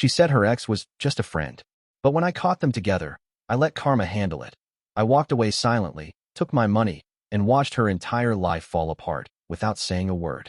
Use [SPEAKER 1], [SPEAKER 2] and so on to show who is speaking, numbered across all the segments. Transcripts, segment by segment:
[SPEAKER 1] She said her ex was just a friend. But when I caught them together, I let karma handle it. I walked away silently, took my money, and watched her entire life fall apart without saying a word.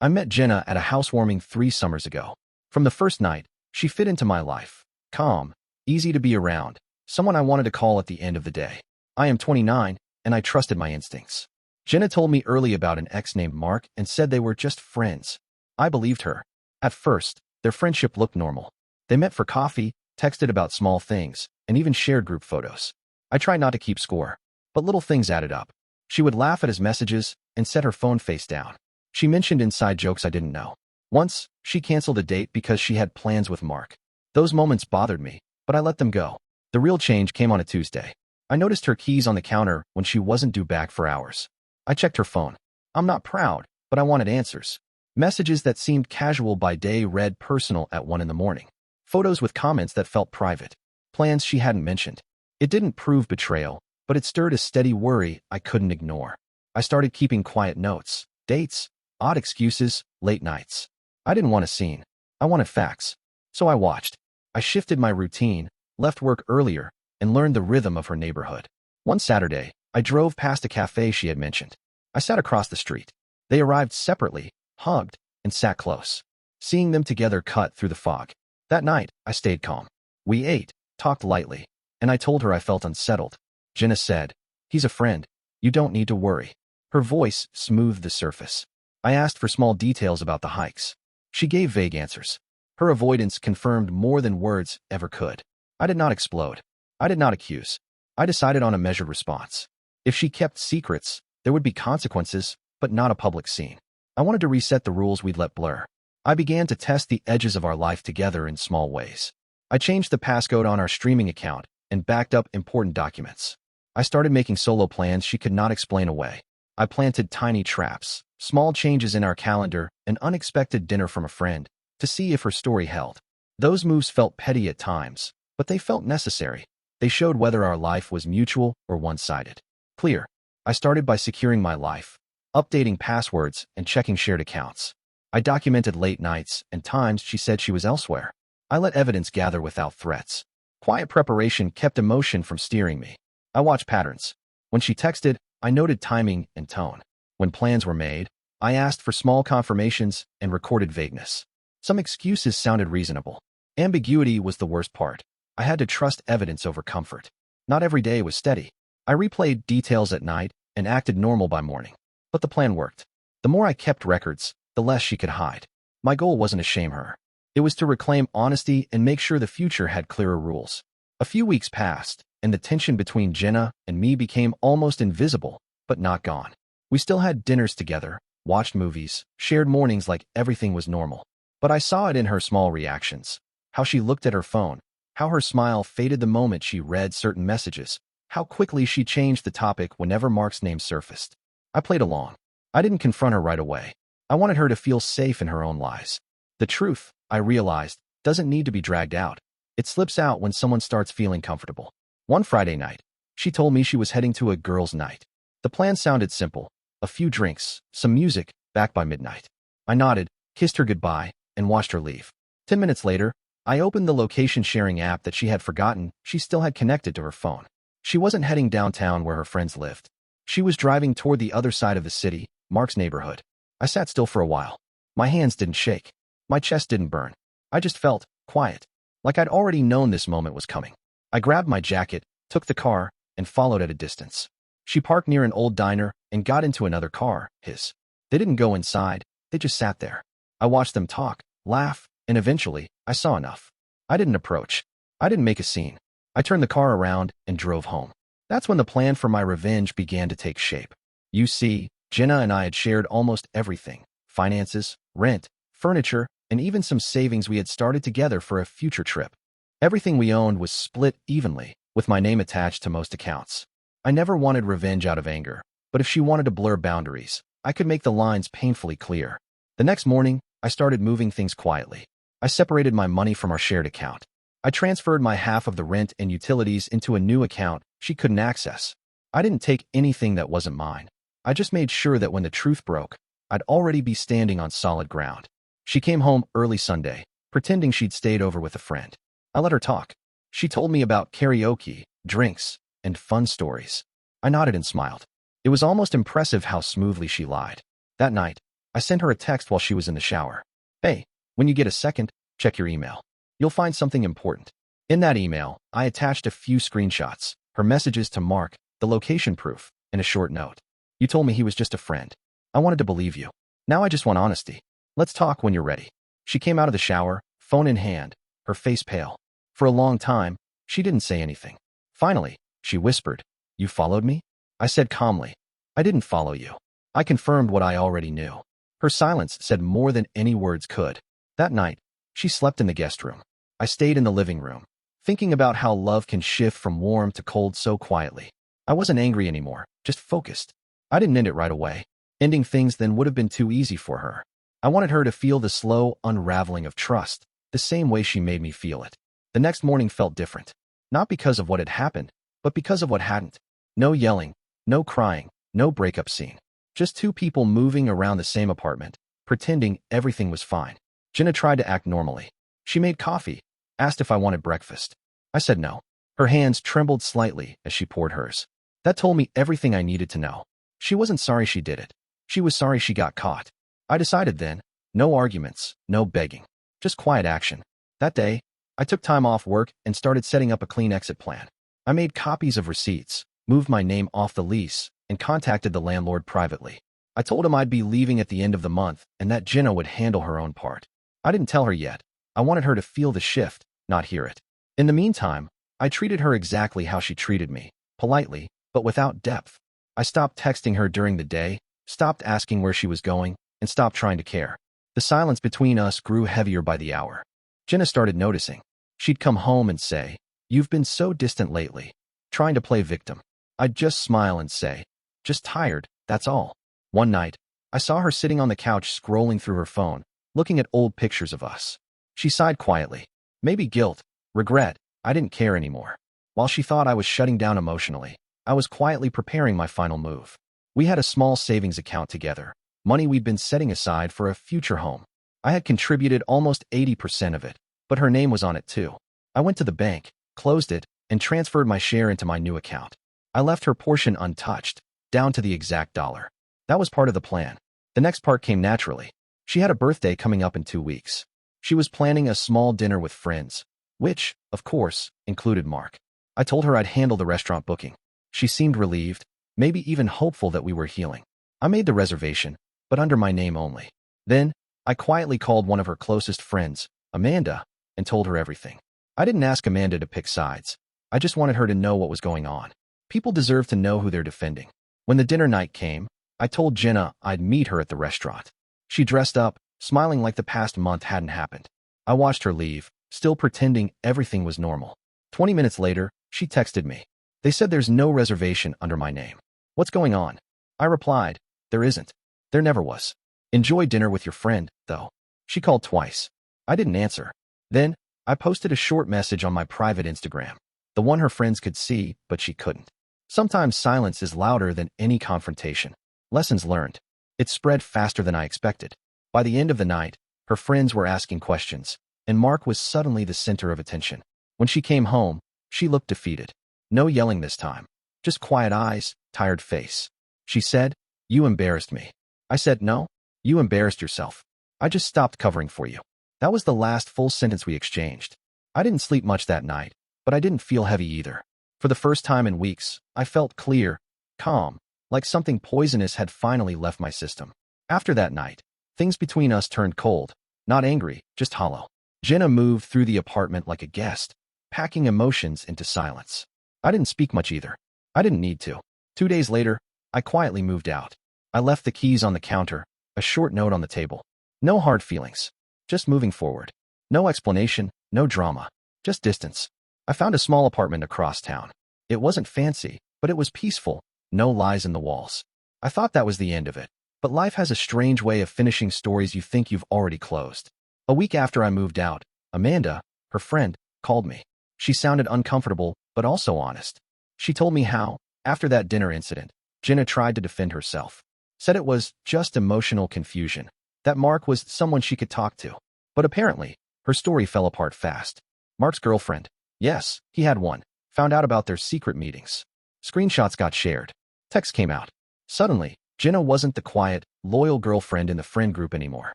[SPEAKER 1] I met Jenna at a housewarming 3 summers ago. From the first night, she fit into my life. Calm, easy to be around, someone I wanted to call at the end of the day. I am 29, and I trusted my instincts. Jenna told me early about an ex named Mark and said they were just friends. I believed her. At first, their friendship looked normal. They met for coffee, texted about small things, and even shared group photos. I tried not to keep score, but little things added up. She would laugh at his messages and set her phone face down. She mentioned inside jokes I didn't know. Once, she canceled a date because she had plans with Mark. Those moments bothered me, but I let them go. The real change came on a Tuesday. I noticed her keys on the counter when she wasn't due back for hours. I checked her phone. I'm not proud, but I wanted answers. Messages that seemed casual by day read personal at 1 in the morning. Photos with comments that felt private. Plans she hadn't mentioned. It didn't prove betrayal, but it stirred a steady worry I couldn't ignore. I started keeping quiet notes, dates, odd excuses, late nights. I didn't want a scene. I wanted facts. So I watched. I shifted my routine, left work earlier, and learned the rhythm of her neighborhood. One Saturday, I drove past a cafe she had mentioned. I sat across the street. They arrived separately, hugged, and sat close. Seeing them together cut through the fog. That night, I stayed calm. We ate, talked lightly, and I told her I felt unsettled. Jenna said, "He's a friend. You don't need to worry." Her voice smoothed the surface. I asked for small details about the hikes. She gave vague answers. Her avoidance confirmed more than words ever could. I did not explode. I did not accuse. I decided on a measured response. If she kept secrets, there would be consequences, but not a public scene. I wanted to reset the rules we'd let blur. I began to test the edges of our life together in small ways. I changed the passcode on our streaming account and backed up important documents. I started making solo plans she could not explain away. I planted tiny traps, small changes in our calendar, an unexpected dinner from a friend, to see if her story held. Those moves felt petty at times, but they felt necessary. They showed whether our life was mutual or one-sided. Clear. I started by securing my life, updating passwords and checking shared accounts. I documented late nights and times she said she was elsewhere. I let evidence gather without threats. Quiet preparation kept emotion from steering me. I watched patterns. When she texted, I noted timing and tone. When plans were made, I asked for small confirmations and recorded vagueness. Some excuses sounded reasonable. Ambiguity was the worst part. I had to trust evidence over comfort. Not every day was steady. I replayed details at night and acted normal by morning. But the plan worked. The more I kept records, the less she could hide. My goal wasn't to shame her. It was to reclaim honesty and make sure the future had clearer rules. A few weeks passed, and the tension between Jenna and me became almost invisible, but not gone. We still had dinners together, watched movies, shared mornings like everything was normal. But I saw it in her small reactions. How she looked at her phone, how her smile faded the moment she read certain messages, how quickly she changed the topic whenever Mark's name surfaced. I played along. I didn't confront her right away. I wanted her to feel safe in her own lies. The truth, I realized, doesn't need to be dragged out. It slips out when someone starts feeling comfortable. One Friday night, she told me she was heading to a girls' night. The plan sounded simple. A few drinks, some music, back by midnight. I nodded, kissed her goodbye, and watched her leave. 10 minutes later, I opened the location-sharing app that she had forgotten she still had connected to her phone. She wasn't heading downtown where her friends lived. She was driving toward the other side of the city, Mark's neighborhood. I sat still for a while. My hands didn't shake. My chest didn't burn. I just felt quiet, like I'd already known this moment was coming. I grabbed my jacket, took the car, and followed at a distance. She parked near an old diner and got into another car, his. They didn't go inside, they just sat there. I watched them talk, laugh, and eventually, I saw enough. I didn't approach. I didn't make a scene. I turned the car around and drove home. That's when the plan for my revenge began to take shape. You see, Jenna and I had shared almost everything: finances, rent, furniture, and even some savings we had started together for a future trip. Everything we owned was split evenly, with my name attached to most accounts. I never wanted revenge out of anger, but if she wanted to blur boundaries, I could make the lines painfully clear. The next morning, I started moving things quietly. I separated my money from our shared account. I transferred my half of the rent and utilities into a new account she couldn't access. I didn't take anything that wasn't mine. I just made sure that when the truth broke, I'd already be standing on solid ground. She came home early Sunday, pretending she'd stayed over with a friend. I let her talk. She told me about karaoke, drinks, and fun stories. I nodded and smiled. It was almost impressive how smoothly she lied. That night, I sent her a text while she was in the shower. Hey, when you get a second, check your email. You'll find something important. In that email, I attached a few screenshots, her messages to Mark, the location proof, and a short note. You told me he was just a friend. I wanted to believe you. Now I just want honesty. Let's talk when you're ready. She came out of the shower, phone in hand, her face pale. For a long time, she didn't say anything. Finally, she whispered, You followed me? I said calmly, I didn't follow you. I confirmed what I already knew. Her silence said more than any words could. That night, she slept in the guest room. I stayed in the living room, thinking about how love can shift from warm to cold so quietly. I wasn't angry anymore, just focused. I didn't end it right away. Ending things then would have been too easy for her. I wanted her to feel the slow unraveling of trust, the same way she made me feel it. The next morning felt different. Not because of what had happened, but because of what hadn't. No yelling, no crying, no breakup scene. Just two people moving around the same apartment, pretending everything was fine. Jenna tried to act normally. She made coffee, asked if I wanted breakfast. I said no. Her hands trembled slightly as she poured hers. That told me everything I needed to know. She wasn't sorry she did it. She was sorry she got caught. I decided then, no arguments, no begging, just quiet action. That day, I took time off work and started setting up a clean exit plan. I made copies of receipts, moved my name off the lease, and contacted the landlord privately. I told him I'd be leaving at the end of the month and that Jenna would handle her own part. I didn't tell her yet. I wanted her to feel the shift, not hear it. In the meantime, I treated her exactly how she treated me, politely, but without depth. I stopped texting her during the day, stopped asking where she was going, and stopped trying to care. The silence between us grew heavier by the hour. Jenna started noticing. She'd come home and say, You've been so distant lately, trying to play victim. I'd just smile and say, Just tired, that's all. One night, I saw her sitting on the couch scrolling through her phone, looking at old pictures of us. She sighed quietly. Maybe guilt, regret, I didn't care anymore. While she thought I was shutting down emotionally, I was quietly preparing my final move. We had a small savings account together, money we'd been setting aside for a future home. I had contributed almost 80% of it, but her name was on it too. I went to the bank, closed it, and transferred my share into my new account. I left her portion untouched, down to the exact dollar. That was part of the plan. The next part came naturally. She had a birthday coming up in 2 weeks. She was planning a small dinner with friends, which, of course, included Mark. I told her I'd handle the restaurant booking. She seemed relieved, maybe even hopeful that we were healing. I made the reservation, but under my name only. Then, I quietly called one of her closest friends, Amanda, and told her everything. I didn't ask Amanda to pick sides. I just wanted her to know what was going on. People deserve to know who they're defending. When the dinner night came, I told Jenna I'd meet her at the restaurant. She dressed up, smiling like the past month hadn't happened. I watched her leave, still pretending everything was normal. 20 minutes later, she texted me. They said there's no reservation under my name. What's going on? I replied, There isn't. There never was. Enjoy dinner with your friend, though. She called twice. I didn't answer. Then, I posted a short message on my private Instagram, the one her friends could see, but she couldn't. Sometimes silence is louder than any confrontation. Lessons learned. It spread faster than I expected. By the end of the night, her friends were asking questions, and Mark was suddenly the center of attention. When she came home, she looked defeated. No yelling this time. Just quiet eyes, tired face. She said, You embarrassed me. I said, No, you embarrassed yourself. I just stopped covering for you. That was the last full sentence we exchanged. I didn't sleep much that night, but I didn't feel heavy either. For the first time in weeks, I felt clear, calm, like something poisonous had finally left my system. After that night, things between us turned cold, not angry, just hollow. Jenna moved through the apartment like a guest, packing emotions into silence. I didn't speak much either. I didn't need to. 2 days later, I quietly moved out. I left the keys on the counter, a short note on the table. No hard feelings. Just moving forward. No explanation, no drama. Just distance. I found a small apartment across town. It wasn't fancy, but it was peaceful. No lies in the walls. I thought that was the end of it. But life has a strange way of finishing stories you think you've already closed. A week after I moved out, Amanda, her friend, called me. She sounded uncomfortable, but also honest. She told me how, after that dinner incident, Jenna tried to defend herself. Said it was just emotional confusion. That Mark was someone she could talk to. But apparently, Her story fell apart fast. Mark's girlfriend. Yes, he had one. Found out about their secret meetings. Screenshots got shared. Text came out. Suddenly, Jenna wasn't the quiet, loyal girlfriend in the friend group anymore.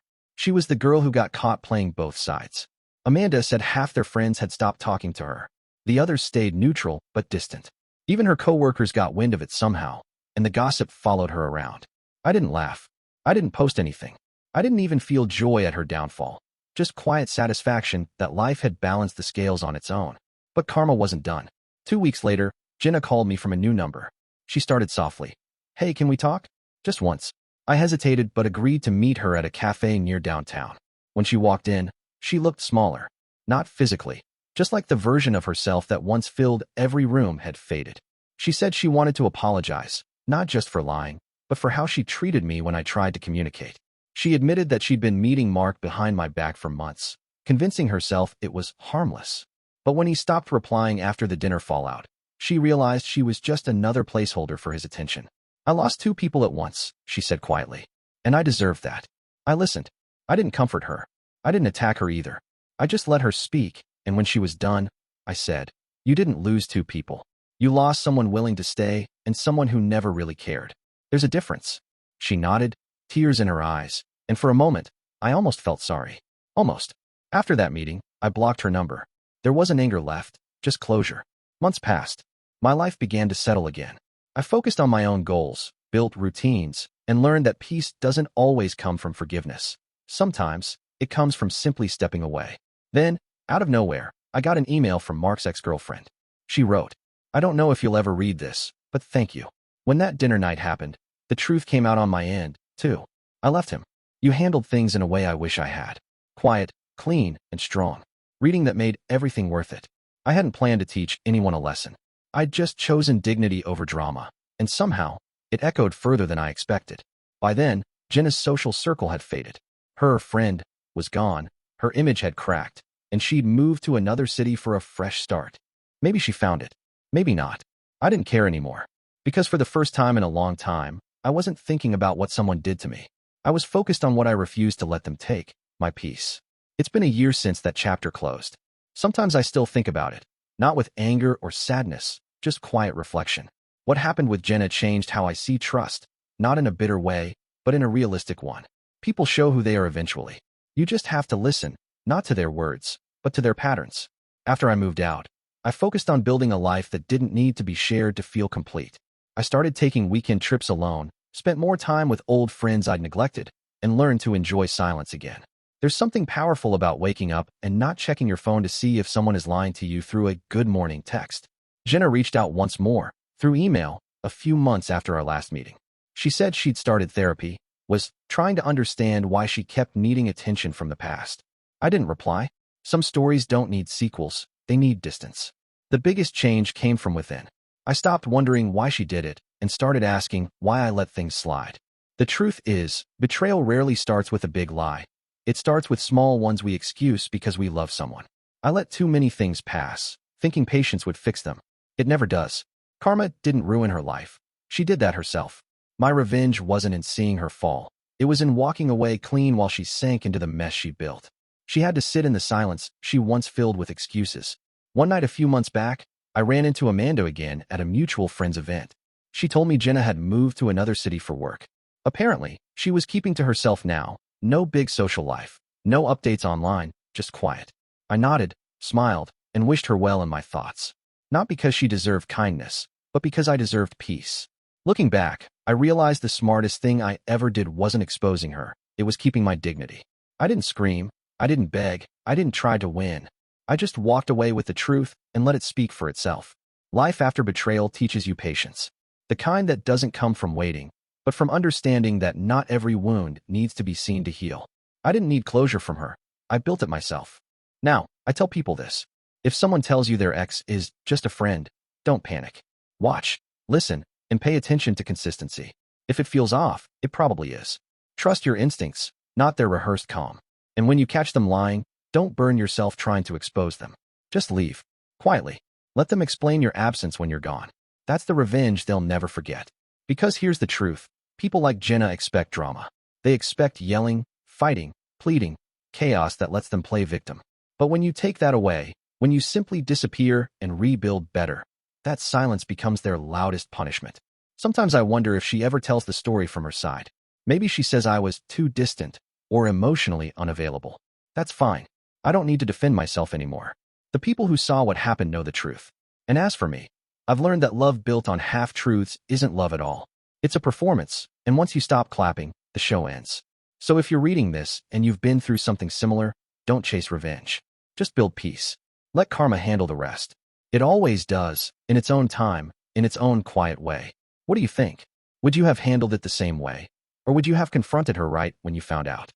[SPEAKER 1] She was the girl who got caught playing both sides. Amanda said half their friends had stopped talking to her. The others stayed neutral but distant. Even her coworkers got wind of it somehow, and the gossip followed her around. I didn't laugh. I didn't post anything. I didn't even feel joy at her downfall. Just quiet satisfaction that life had balanced the scales on its own. But karma wasn't done. 2 weeks later, Jenna called me from a new number. She started softly. Hey, can we talk? Just once. I hesitated but agreed to meet her at a cafe near downtown. When she walked in, she looked smaller. Not physically. Just like the version of herself that once filled every room had faded. She said she wanted to apologize, not just for lying, but for how she treated me when I tried to communicate. She admitted that she'd been meeting Mark behind my back for months, convincing herself it was harmless. But when he stopped replying after the dinner fallout, she realized she was just another placeholder for his attention. I lost 2 people at once, she said quietly. And I deserved that. I listened. I didn't comfort her. I didn't attack her either. I just let her speak, and when she was done, I said, you didn't lose 2 people. You lost someone willing to stay and someone who never really cared. There's a difference. She nodded, tears in her eyes, and for a moment, I almost felt sorry. Almost. After that meeting, I blocked her number. There wasn't anger left, just closure. Months passed. My life began to settle again. I focused on my own goals, built routines, and learned that peace doesn't always come from forgiveness. Sometimes, it comes from simply stepping away. Then, out of nowhere, I got an email from Mark's ex-girlfriend. She wrote, I don't know if you'll ever read this, but thank you. When that dinner night happened, the truth came out on my end, too. I left him. You handled things in a way I wish I had. Quiet, clean, and strong. Reading that made everything worth it. I hadn't planned to teach anyone a lesson. I'd just chosen dignity over drama, and somehow, it echoed further than I expected. By then, Jenna's social circle had faded. Her friend was gone, her image had cracked, and she'd moved to another city for a fresh start. Maybe she found it. Maybe not. I didn't care anymore. Because for the first time in a long time, I wasn't thinking about what someone did to me. I was focused on what I refused to let them take, my peace. It's been a year since that chapter closed. Sometimes I still think about it, not with anger or sadness, just quiet reflection. What happened with Jenna changed how I see trust, not in a bitter way, but in a realistic one. People show who they are eventually. You just have to listen, not to their words, but to their patterns. After I moved out, I focused on building a life that didn't need to be shared to feel complete. I started taking weekend trips alone, spent more time with old friends I'd neglected, and learned to enjoy silence again. There's something powerful about waking up and not checking your phone to see if someone is lying to you through a good morning text. Jenna reached out once more, through email, a few months after our last meeting. She said she'd started therapy, was trying to understand why she kept needing attention from the past. I didn't reply. Some stories don't need sequels, they need distance. The biggest change came from within. I stopped wondering why she did it and started asking why I let things slide. The truth is, betrayal rarely starts with a big lie. It starts with small ones we excuse because we love someone. I let too many things pass, thinking patience would fix them. It never does. Karma didn't ruin her life. She did that herself. My revenge wasn't in seeing her fall. It was in walking away clean while she sank into the mess she built. She had to sit in the silence she once filled with excuses. One night a few months back, I ran into Amanda again at a mutual friend's event. She told me Jenna had moved to another city for work. Apparently, she was keeping to herself now. No big social life. No updates online, just quiet. I nodded, smiled, and wished her well in my thoughts. Not because she deserved kindness, but because I deserved peace. Looking back, I realized the smartest thing I ever did wasn't exposing her. It was keeping my dignity. I didn't scream. I didn't beg. I didn't try to win. I just walked away with the truth and let it speak for itself. Life after betrayal teaches you patience. The kind that doesn't come from waiting, but from understanding that not every wound needs to be seen to heal. I didn't need closure from her. I built it myself. Now, I tell people this. If someone tells you their ex is just a friend, don't panic. Watch, listen, and pay attention to consistency. If it feels off, it probably is. Trust your instincts, not their rehearsed calm. And when you catch them lying, don't burn yourself trying to expose them. Just leave. Quietly. Let them explain your absence when you're gone. That's the revenge they'll never forget. Because here's the truth. People like Jenna expect drama. They expect yelling, fighting, pleading, chaos that lets them play victim. But when you take that away, when you simply disappear and rebuild better, that silence becomes their loudest punishment. Sometimes I wonder if she ever tells the story from her side. Maybe she says I was too distant or emotionally unavailable. That's fine. I don't need to defend myself anymore. The people who saw what happened know the truth. And as for me, I've learned that love built on half-truths isn't love at all. It's a performance, and once you stop clapping, the show ends. So if you're reading this and you've been through something similar, don't chase revenge. Just build peace. Let karma handle the rest. It always does, in its own time, in its own quiet way. What do you think? Would you have handled it the same way? Or would you have confronted her right when you found out?